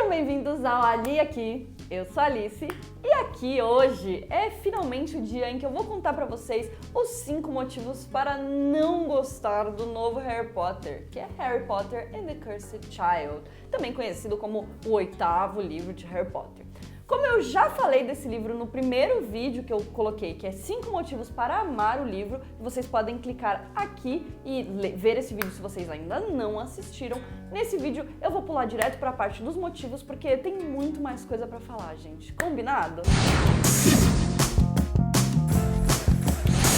Sejam bem-vindos ao Ali Aqui, eu sou a Alice e aqui hoje é finalmente o dia em que eu vou contar pra vocês os 5 motivos para não gostar do novo Harry Potter, que é Harry Potter and the Cursed Child, também conhecido como o 8º livro de Harry Potter. Como eu já falei desse livro no primeiro vídeo que eu coloquei, que é 5 motivos para amar o livro, vocês podem clicar aqui e ver esse vídeo se vocês ainda não assistiram. Nesse vídeo eu vou pular direto para a parte dos motivos, porque tem muito mais coisa para falar, gente. Combinado?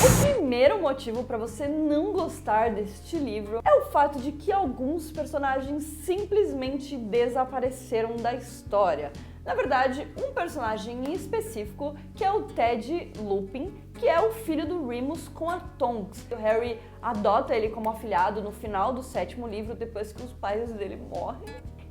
O primeiro motivo para você não gostar deste livro é o fato de que alguns personagens simplesmente desapareceram da história. Na verdade, um personagem em específico, que é o Ted Lupin, que é o filho do Remus com a Tonks. O Harry adota ele como afilhado no final do 7º livro, depois que os pais dele morrem.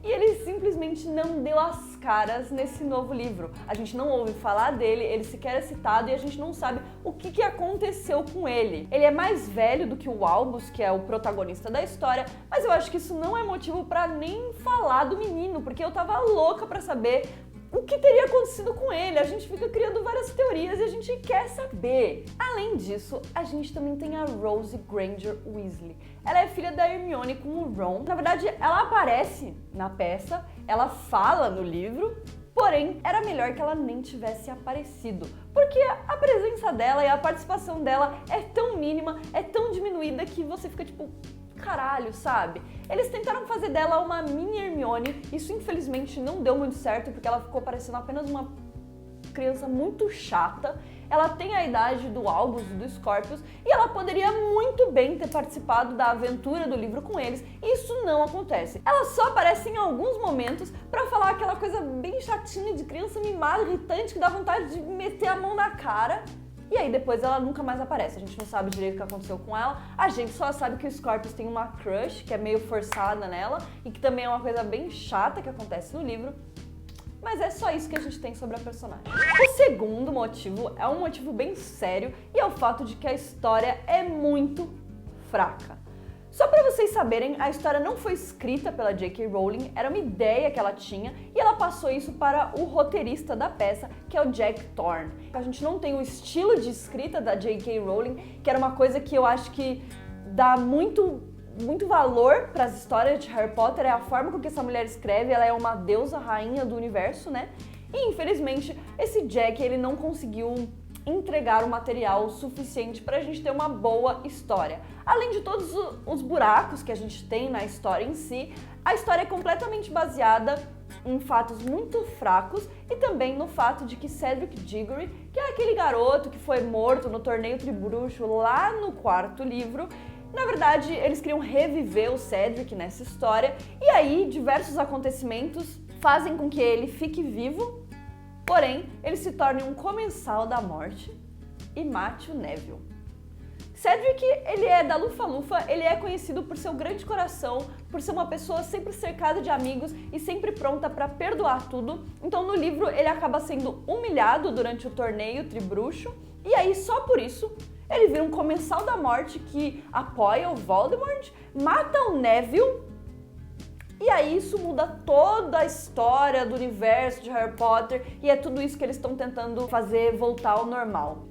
E ele simplesmente não deu as caras nesse novo livro. A gente não ouve falar dele, ele sequer é citado e a gente não sabe o que aconteceu com ele. Ele é mais velho do que o Albus, que é o protagonista da história, mas eu acho que isso não é motivo pra nem falar do menino, porque eu tava louca pra saber o que teria acontecido com ele. A gente fica criando várias teorias e a gente quer saber. Além disso, a gente também tem a Rose Granger Weasley. Ela é filha da Hermione com o Ron. Na verdade, ela aparece na peça, ela fala no livro, porém, era melhor que ela nem tivesse aparecido, porque a presença dela e a participação dela é tão mínima, é tão diminuída que você fica tipo, caralho, sabe? Eles tentaram fazer dela uma mini Hermione, isso infelizmente não deu muito certo, porque ela ficou parecendo apenas uma criança muito chata. Ela tem a idade do Albus e do Scorpius e ela poderia muito bem ter participado da aventura do livro com eles, e isso não acontece. Ela só aparece em alguns momentos pra falar aquela coisa bem chatinha de criança mimada, irritante, que dá vontade de meter a mão na cara. E aí depois ela nunca mais aparece, a gente não sabe direito o que aconteceu com ela, a gente só sabe que o Scorpius tem uma crush, que é meio forçada nela, e que também é uma coisa bem chata que acontece no livro, mas é só isso que a gente tem sobre a personagem. O segundo motivo é um motivo bem sério, e é o fato de que a história é muito fraca. Só pra vocês saberem, a história não foi escrita pela J.K. Rowling, era uma ideia que ela tinha e ela passou isso para o roteirista da peça, que é o Jack Thorne. A gente não tem o estilo de escrita da J.K. Rowling, que era uma coisa que eu acho que dá muito valor para as histórias de Harry Potter, é a forma com que essa mulher escreve, ela é uma deusa rainha do universo, né? E infelizmente, esse Jack, ele não conseguiu entregar o material suficiente pra gente ter uma boa história. Além de todos os buracos que a gente tem na história em si, a história é completamente baseada em fatos muito fracos e também no fato de que Cedric Diggory, que é aquele garoto que foi morto no torneio Tribruxo lá no 4º livro, na verdade eles queriam reviver o Cedric nessa história, e aí diversos acontecimentos fazem com que ele fique vivo. Porém, ele se torna um comensal da morte e mate o Neville. Cedric, ele é da Lufa-Lufa, ele é conhecido por seu grande coração, por ser uma pessoa sempre cercada de amigos e sempre pronta para perdoar tudo. Então no livro ele acaba sendo humilhado durante o torneio Tribruxo, e aí só por isso ele vira um comensal da morte que apoia o Voldemort, mata o Neville. E aí isso muda toda a história do universo de Harry Potter e é tudo isso que eles estão tentando fazer voltar ao normal.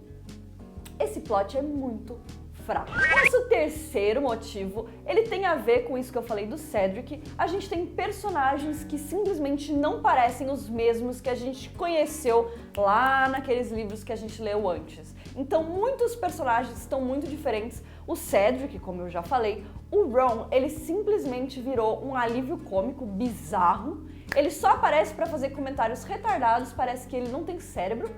Esse plot é muito fraco. Nosso terceiro motivo, ele tem a ver com isso que eu falei do Cedric. A gente tem personagens que simplesmente não parecem os mesmos que a gente conheceu lá naqueles livros que a gente leu antes. Então muitos personagens estão muito diferentes. O Cedric, como eu já falei, o Ron, ele simplesmente virou um alívio cômico bizarro. Ele só aparece pra fazer comentários retardados, parece que ele não tem cérebro.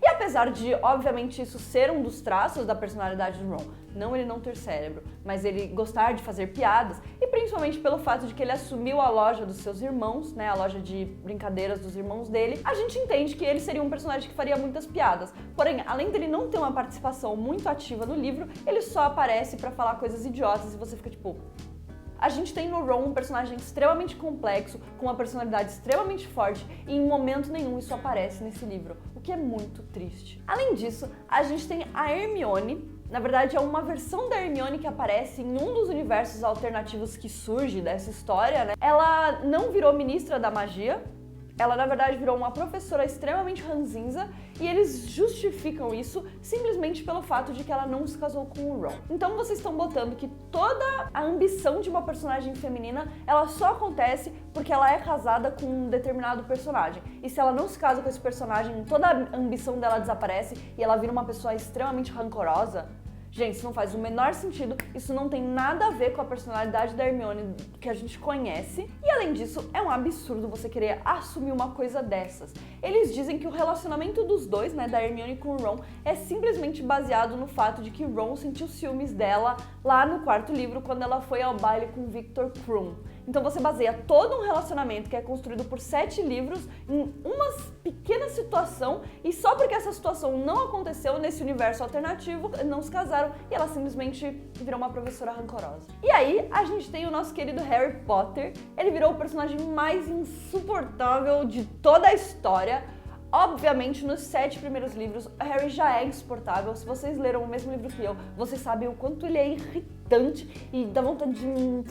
E apesar de, obviamente, isso ser um dos traços da personalidade do Ron, não ele não ter cérebro, mas ele gostar de fazer piadas, e principalmente pelo fato de que ele assumiu a loja dos seus irmãos, né, a loja de brincadeiras dos irmãos dele, a gente entende que ele seria um personagem que faria muitas piadas. Porém, além dele não ter uma participação muito ativa no livro, ele só aparece pra falar coisas idiotas e você fica tipo... A gente tem no Ron um personagem extremamente complexo, com uma personalidade extremamente forte, e em momento nenhum isso aparece nesse livro, o que é muito triste. Além disso, a gente tem a Hermione, Na verdade, é uma versão da Hermione que aparece em um dos universos alternativos que surge dessa história, né? Ela não virou ministra da magia, ela na verdade virou uma professora extremamente ranzinza e eles justificam isso simplesmente pelo fato de que ela não se casou com o Ron. Então vocês estão botando que toda a ambição de uma personagem feminina, ela só acontece porque ela é casada com um determinado personagem. E se ela não se casa com esse personagem, toda a ambição dela desaparece e ela vira uma pessoa extremamente rancorosa. Gente, isso não faz o menor sentido, isso não tem nada a ver com a personalidade da Hermione que a gente conhece. E além disso, é um absurdo você querer assumir uma coisa dessas. Eles dizem que o relacionamento dos dois, né, da Hermione com o Ron, é simplesmente baseado no fato de que Ron sentiu ciúmes dela lá no quarto livro, quando ela foi ao baile com Victor Krum. Então você baseia todo um relacionamento que é construído por 7 livros em uma pequena situação, e só porque essa situação não aconteceu nesse universo alternativo, não se casaram e ela simplesmente virou uma professora rancorosa. E aí a gente tem o nosso querido Harry Potter. Ele virou o personagem mais insuportável de toda a história. Obviamente, nos 7 primeiros livros, o Harry já é insuportável. Se vocês leram o mesmo livro que eu, vocês sabem o quanto ele é irritante e dá vontade de...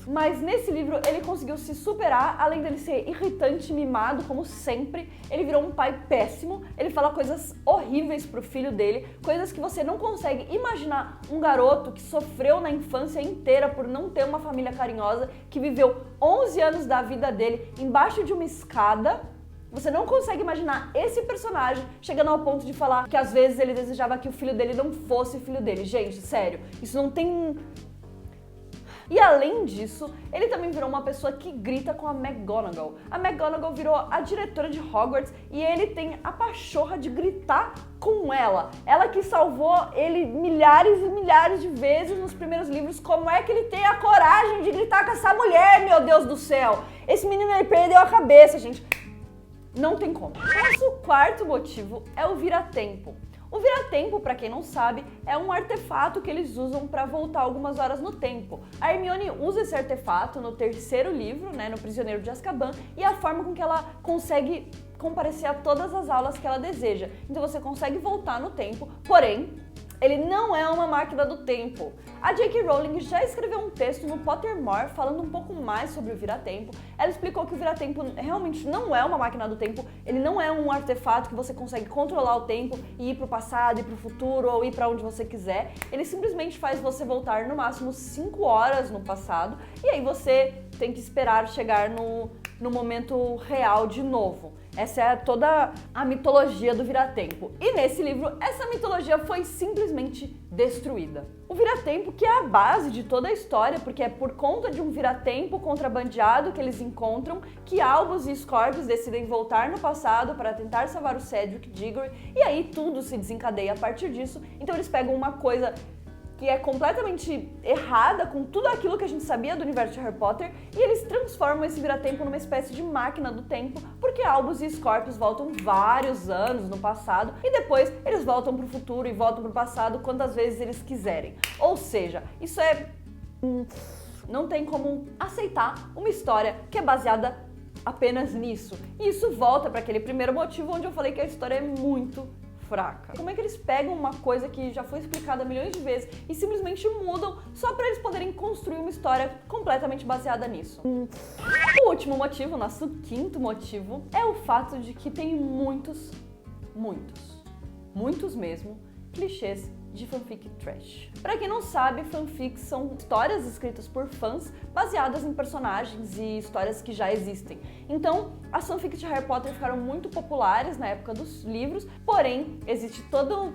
Mas nesse livro ele conseguiu se superar, além dele ser irritante, mimado, como sempre. Ele virou um pai péssimo, ele fala coisas horríveis pro filho dele, coisas que você não consegue imaginar um garoto que sofreu na infância inteira por não ter uma família carinhosa, que viveu 11 anos da vida dele embaixo de uma escada. Você não consegue imaginar esse personagem chegando ao ponto de falar que às vezes ele desejava que o filho dele não fosse filho dele. Gente, sério, isso não tem... E além disso, ele também virou uma pessoa que grita com a McGonagall. A McGonagall virou a diretora de Hogwarts e ele tem a pachorra de gritar com ela. Ela que salvou ele milhares e milhares de vezes nos primeiros livros. Como é que ele tem a coragem de gritar com essa mulher, meu Deus do céu? Esse menino, ele perdeu a cabeça, gente. Não tem como. Nosso quarto motivo é o vira-tempo. O vira-tempo, pra quem não sabe, é um artefato que eles usam pra voltar algumas horas no tempo. A Hermione usa esse artefato no 3º livro, né, no Prisioneiro de Azkaban, e a forma com que ela consegue comparecer a todas as aulas que ela deseja. Então você consegue voltar no tempo, porém, ele não é uma máquina do tempo. A J.K. Rowling já escreveu um texto no Pottermore falando um pouco mais sobre o vira-tempo. Ela explicou que o vira-tempo realmente não é uma máquina do tempo, ele não é um artefato que você consegue controlar o tempo e ir pro passado, ir pro futuro ou ir pra onde você quiser. Ele simplesmente faz você voltar no máximo 5 horas no passado e aí você tem que esperar chegar no momento real de novo. Essa é toda a mitologia do vira-tempo. E nesse livro, essa mitologia foi simplesmente destruída. O vira-tempo que é a base de toda a história, porque é por conta de um vira-tempo contrabandeado que eles encontram que Albus e Scorpius decidem voltar no passado para tentar salvar o Cedric Diggory, e aí tudo se desencadeia a partir disso. Então eles pegam uma coisa que é completamente errada com tudo aquilo que a gente sabia do universo de Harry Potter, e eles transformam esse vira-tempo numa espécie de máquina do tempo, porque Albus e Scorpius voltam vários anos no passado, e depois eles voltam pro futuro e voltam pro passado quantas vezes eles quiserem. Ou seja, isso é... não tem como aceitar uma história que é baseada apenas nisso. E isso volta para aquele primeiro motivo onde eu falei que a história é muito fraca. Como é que eles pegam uma coisa que já foi explicada milhões de vezes e simplesmente mudam só para eles poderem construir uma história completamente baseada nisso? O último motivo, nosso 5º motivo, é o fato de que tem muitos mesmo, clichês de fanfic trash. Pra quem não sabe, fanfics são histórias escritas por fãs baseadas em personagens e histórias que já existem. Então, as fanfics de Harry Potter ficaram muito populares na época dos livros, porém, existe toda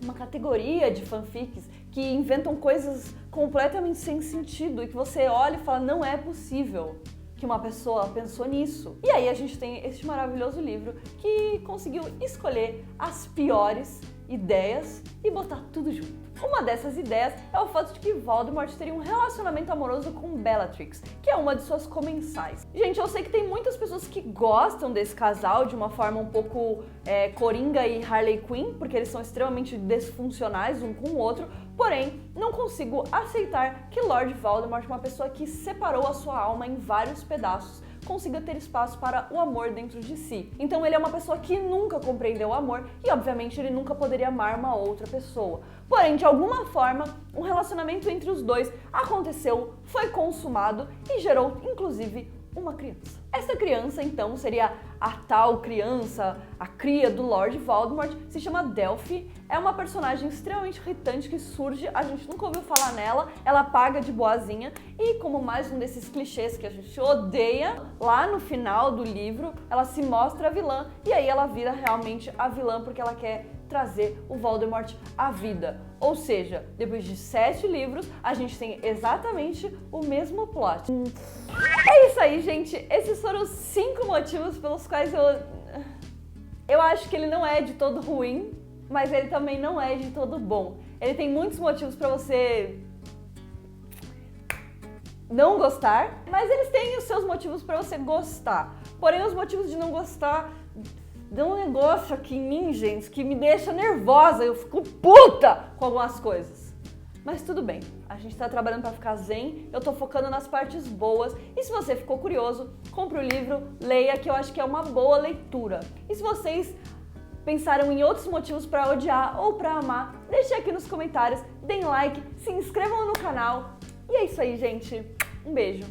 uma categoria de fanfics que inventam coisas completamente sem sentido e que você olha e fala, não é possível que uma pessoa pensou nisso. E aí a gente tem este maravilhoso livro que conseguiu escolher as piores ideias e botar tudo junto. Uma dessas ideias é o fato de que Voldemort teria um relacionamento amoroso com Bellatrix, que é uma de suas comensais. Gente, eu sei que tem muitas pessoas que gostam desse casal de uma forma um pouco Coringa e Harley Quinn, porque eles são extremamente desfuncionais um com o outro, porém, não consigo aceitar que Lord Voldemort é uma pessoa que separou a sua alma em vários pedaços, consiga ter espaço para o amor dentro de si. Então ele é uma pessoa que nunca compreendeu o amor e, obviamente, ele nunca poderia amar uma outra pessoa. Porém, de alguma forma, um relacionamento entre os dois aconteceu, foi consumado e gerou, inclusive, uma criança. Essa criança, então, seria a tal criança, a cria do Lord Voldemort, se chama Delphi. É uma personagem extremamente irritante que surge, a gente nunca ouviu falar nela, ela paga de boazinha e, como mais um desses clichês que a gente odeia, lá no final do livro ela se mostra a vilã e aí ela vira realmente a vilã porque ela quer trazer o Voldemort à vida. Ou seja, depois de 7 livros, a gente tem exatamente o mesmo plot. É isso aí, gente. Esses foram os 5 motivos pelos quais eu acho que ele não é de todo ruim, mas ele também não é de todo bom. Ele tem muitos motivos pra você não gostar, mas eles têm os seus motivos pra você gostar. Porém, os motivos de não gostar dão um negócio aqui em mim, gente, que me deixa nervosa, eu fico puta com algumas coisas. Mas tudo bem, a gente tá trabalhando pra ficar zen, eu tô focando nas partes boas, e se você ficou curioso, compre o livro, leia, que eu acho que é uma boa leitura. E se vocês pensaram em outros motivos pra odiar ou pra amar, deixe aqui nos comentários, deem like, se inscrevam no canal, e é isso aí, gente. Um beijo.